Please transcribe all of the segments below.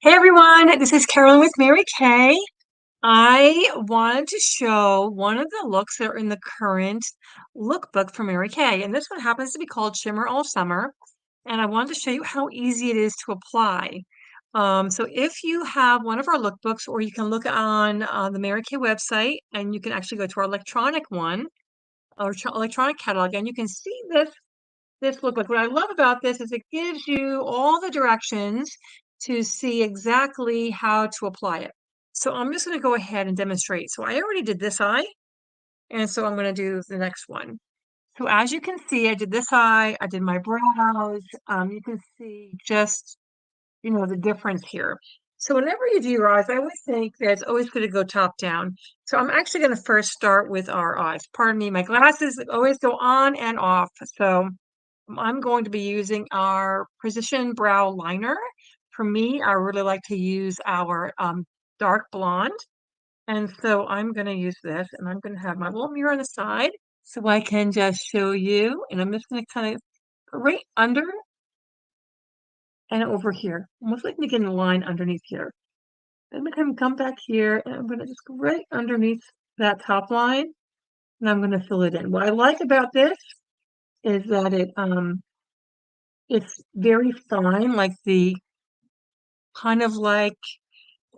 Hey everyone, this is Carolyn with Mary Kay. I wanted with MaryKay. I wanted to show one of the looks that are in the current lookbook for Mary Kay, and this one happens to be called Shimmer All Summer. And I wanted to show you how easy it is to apply. So if you have one of our lookbooks, or you can look on the Mary Kay website, and you can actually go to our electronic one, or electronic catalog, and you can see this lookbook. What I love about this is it gives you all the directions to see exactly how to apply it. So I'm just going to go ahead and demonstrate. So I already did this eye, and so I'm going to do the next one. So as you can see, I did this eye, I did my brows. You can see just, the difference here. So whenever you do your eyes, I always think that it's always good to go top down. So I'm actually going to first start with our eyes. Pardon me, my glasses always go on and off. So I'm going to be using our Precision Brow Liner. For me, I really like to use our dark blonde. And so I'm going to use this, and I'm going to have my little mirror on the side so I can just show you. And I'm just going to kind of go right under and over here, almost like making a line underneath here. Then I'm going to come back here, and I'm going to just go right underneath that top line, and I'm going to fill it in. What I like about this is that it's very fine, like the kind of like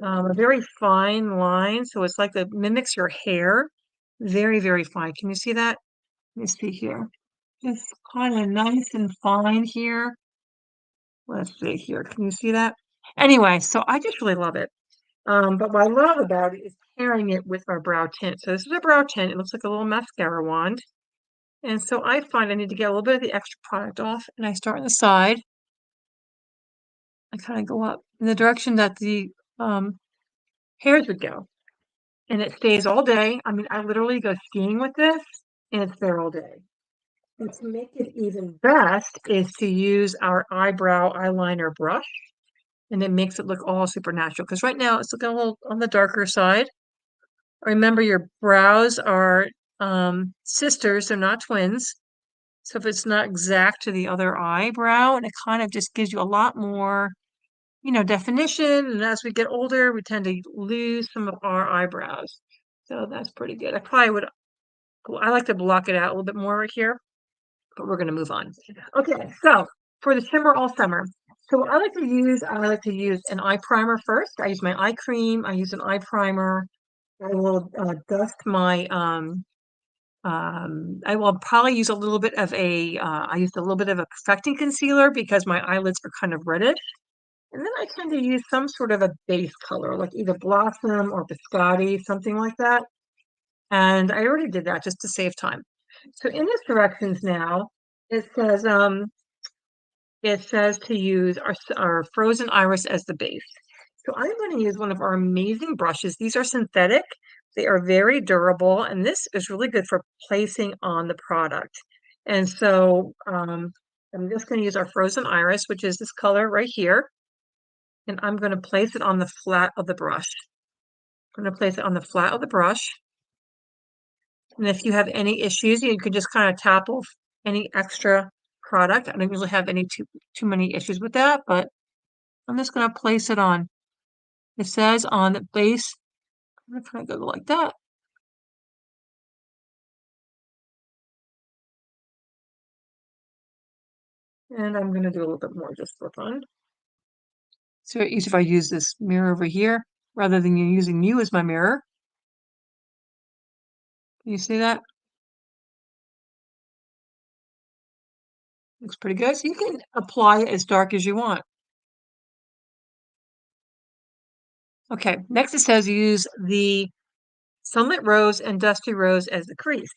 a very fine line. So it's like it mimics your hair. Very, very fine. Can you see that? Let me see here. It's kind of nice and fine here. Let's see here. Can you see that? Anyway, so I just really love it. But what I love about it is pairing it with our brow tint. So this is a brow tint. It looks like a little mascara wand. And so I find I need to get a little bit of the extra product off, and I start on the side. I kind of go up in the direction that the hairs would go. And it stays all day. I mean, I literally go skiing with this, and it's there all day. And to make it even best is to use our eyebrow eyeliner brush, and it makes it look all supernatural. Because right now it's looking a little on the darker side. Remember, your brows are sisters, they're not twins. So if it's not exact to the other eyebrow, and it kind of just gives you a lot more, definition. And as we get older, we tend to lose some of our eyebrows. So that's pretty good. I like to block it out a little bit more right here, but we're going to move on. Okay, so for the shimmer all summer. So what I like to use an eye primer first. I use my eye cream. I use an eye primer. I will dust my, I will probably use a little bit of I used a little bit of a perfecting concealer because my eyelids are kind of reddish. And then I tend to use some sort of a base color, like either Blossom or Biscotti, something like that. And I already did that just to save time. So in the directions now, it says to use our frozen iris as the base. So I'm going to use one of our amazing brushes. These are synthetic. They are very durable, and this is really good for placing on the product. And so I'm just going to use our frozen iris, which is this color right here. And I'm going to place it on the flat of the brush. I'm going to place it on the flat of the brush. And if you have any issues, you can just kind of tap off any extra product. I don't usually have any too many issues with that, but I'm just going to place it on. It says on the base, I'm going to kind of go like that. And I'm going to do a little bit more just for fun. So easy if I use this mirror over here rather than using you as my mirror. Can you see that? Looks pretty good. So you can apply it as dark as you want. Okay, next it says use the Sunlit Rose and Dusty Rose as the crease.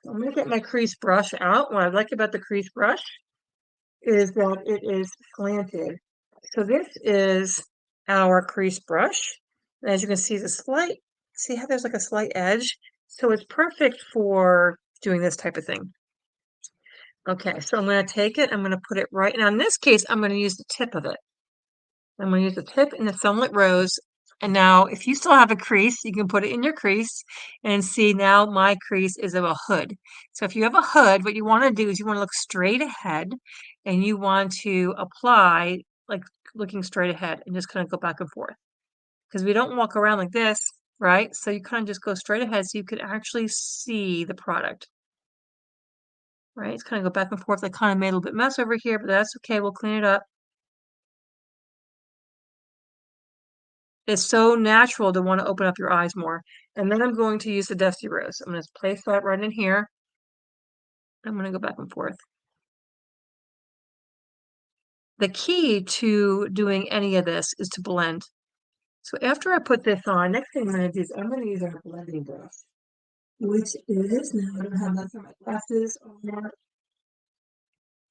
So I'm going to get my crease brush out. What I like about the crease brush is that it is slanted. So this is our crease brush. And as you can see, see how there's like a slight edge? So it's perfect for doing this type of thing. Okay, so I'm going to take it, I'm going to put it right, now in this case, I'm going to use the tip of it. I'm going to use the tip in the Sunlit Rose. And now if you still have a crease, you can put it in your crease and see now my crease is of a hood. So if you have a hood, what you want to do is you want to look straight ahead and you want to apply, like looking straight ahead and just kind of go back and forth. Because we don't walk around like this, right? So you kind of just go straight ahead so you can actually see the product. Right? It's kind of go back and forth. I kind of made a little bit mess over here, but that's okay. We'll clean it up. It's so natural to want to open up your eyes more. And then I'm going to use the Dusty Rose. I'm going to place that right in here. I'm going to go back and forth. The key to doing any of this is to blend. So after I put this on, next thing I'm going to do is I'm going to use our blending brush, which is, now I don't have that for my glasses on.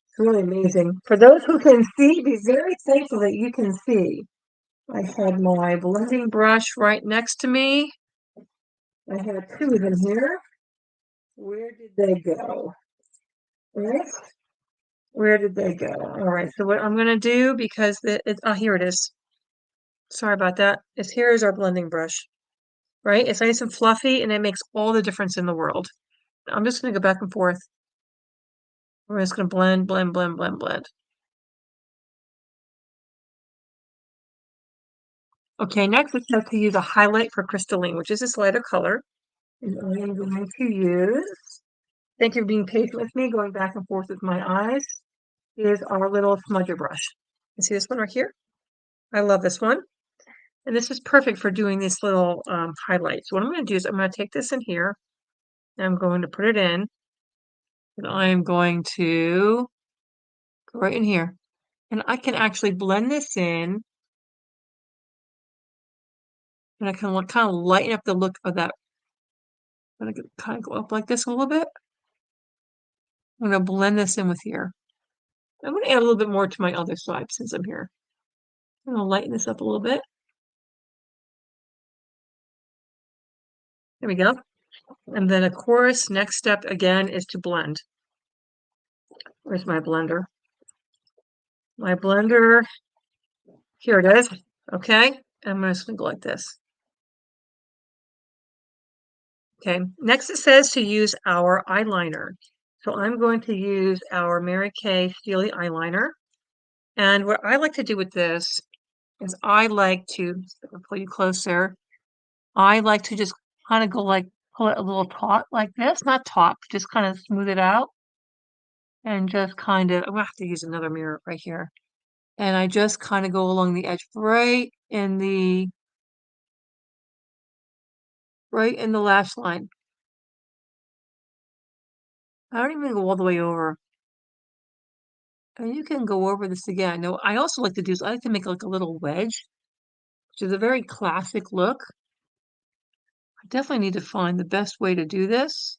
It's really amazing. For those who can see, be very thankful that you can see. I had my blending brush right next to me. I had two of them here. Where did they go? Right? Where did they go? All right, so what I'm going to do, because oh, here it is. Sorry about that. Here is our blending brush, right? It's nice and fluffy, and it makes all the difference in the world. I'm just going to go back and forth. We're just going to blend, blend, blend, blend, blend. Okay, next it's time to use a highlight for Crystalline, which is this lighter color. And I am going to use, thank you for being patient with me, going back and forth with my eyes, is our little smudger brush. You see this one right here? I love this one. And this is perfect for doing these little highlights. What I'm going to do is I'm going to take this in here, and I'm going to put it in, and I'm going to go right in here. And I can actually blend this in, and I can kind of lighten up the look of that. I'm going to kind of go up like this a little bit. I'm going to blend this in with here. I'm going to add a little bit more to my other side since I'm here. I'm going to lighten this up a little bit. There we go. And then, of course, next step again is to blend. Where's my blender? My blender, here it is. Okay, I'm just going to go like this. Okay, next it says to use our eyeliner. So I'm going to use our MaryKay Steely eyeliner. And what I like to do with this is I like to, pull you closer, I like to just kind of go like, pull it a little taut like this, not taut, just kind of smooth it out. And just kind of, I'm going to have to use another mirror right here. And I just kind of go along the edge right in the lash line. I don't even go all the way over. And you can go over this again. No, I also like to do is I like to make like a little wedge, which is a very classic look. I definitely need to find the best way to do this.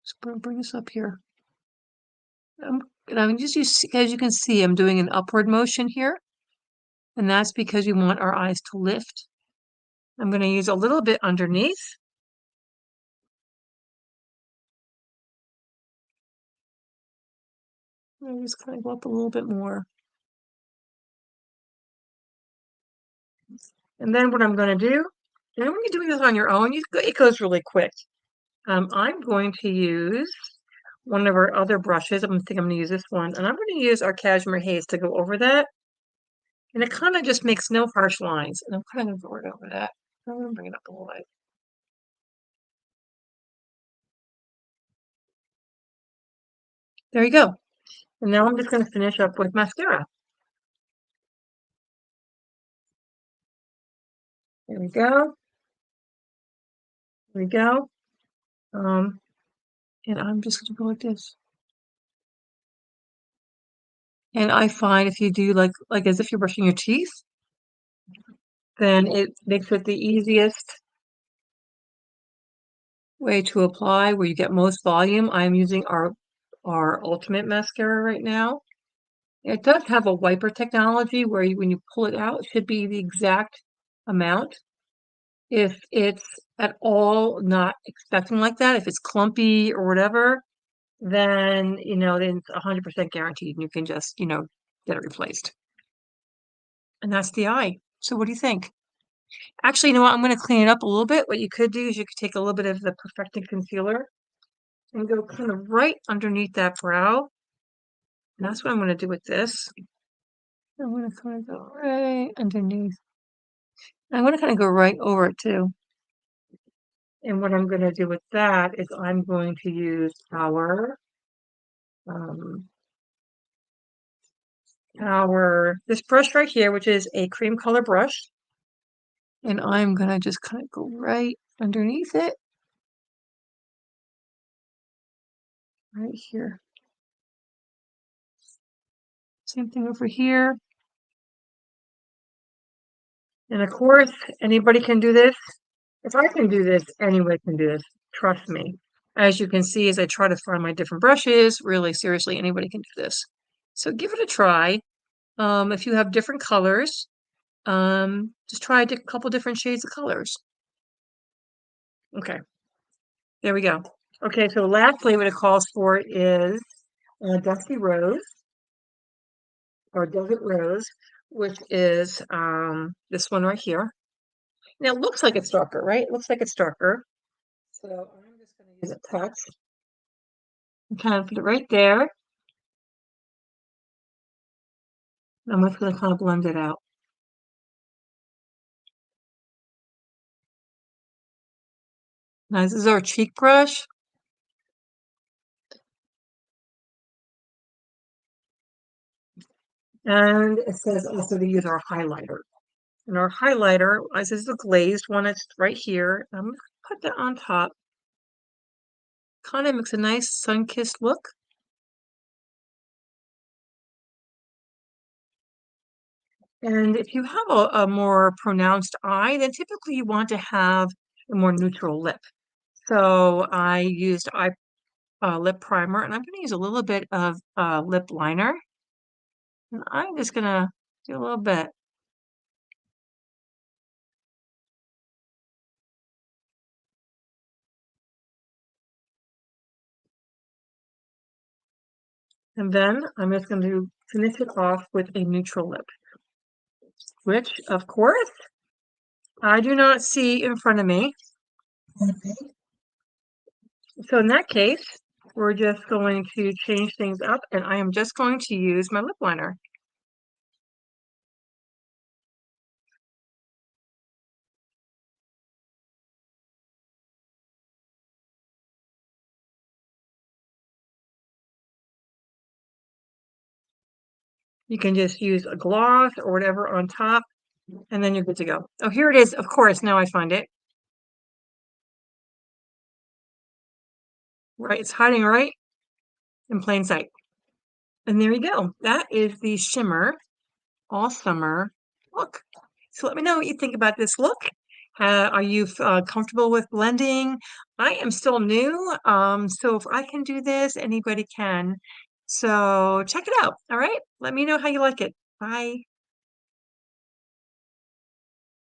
Just bring this up here. And I'm just, as you can see, I'm doing an upward motion here. And that's because we want our eyes to lift. I'm going to use a little bit underneath. I'm just kind of go up a little bit more. And then what I'm going to do, and when you're doing this on your own, it goes really quick. I'm going to use one of our other brushes. I think I'm going to use this one. And I'm going to use our Cashmere Haze to go over that. And it kind of just makes no harsh lines. And I'm kind of going over that. I'm going to bring it up a little bit. There you go. And now I'm just going to finish up with mascara. There we go. There we go. And I'm just going to go like this. And I find if you do like as if you're brushing your teeth, then it makes it the easiest way to apply where you get most volume. I'm using our Ultimate mascara right now. It does have a wiper technology where when you pull it out, it should be the exact amount. If it's at all not expecting like that, if it's clumpy or whatever, then, then it's 100% guaranteed and you can just, get it replaced. And that's the eye. So what do you think? Actually, you know what? I'm going to clean it up a little bit. What you could do is you could take a little bit of the Perfecting Concealer and go kind of right underneath that brow. And that's what I'm going to do with this. I'm going to kind of go right underneath. I'm going to kind of go right over it too. And what I'm going to do with that is I'm going to use um, this brush right here, which is a cream color brush. And I'm going to just kind of go right underneath it. Right here. Same thing over here. And of course, anybody can do this. If I can do this, anyone can do this. Trust me. As you can see, as I try to find my different brushes, really seriously, anybody can do this. So give it a try. If you have different colors, just try a couple different shades of colors. Okay, there we go. Okay, so lastly, what it calls for is Dusty Rose or Desert Rose, which is this one right here. Now it looks like it's darker, right? It looks like it's darker. So I'm just going to use a touch and kind of put it right there. I'm just going to kind of blend it out. Now this is our cheek brush. And it says also to use our highlighter. And our highlighter, this is the glazed one, it's right here. I'm going to put that on top. Kind of makes a nice sun-kissed look. And if you have a more pronounced eye, then typically you want to have a more neutral lip. So I used lip primer, and I'm going to use a little bit of lip liner. And I'm just going to do a little bit. And then I'm just going to finish it off with a neutral lip, which, of course, I do not see in front of me. So in that case, we're just going to change things up, and I am just going to use my lip liner. You can just use a gloss or whatever on top, and then you're good to go. Oh, here it is. Of course, now I find it. Right, it's hiding right in plain sight. And there you go. That is the Shimmer All Summer look. So let me know what you think about this look. Are you comfortable with blending? I am still new, so if I can do this, anybody can. So check it out. All right, let me know how you like it. Bye.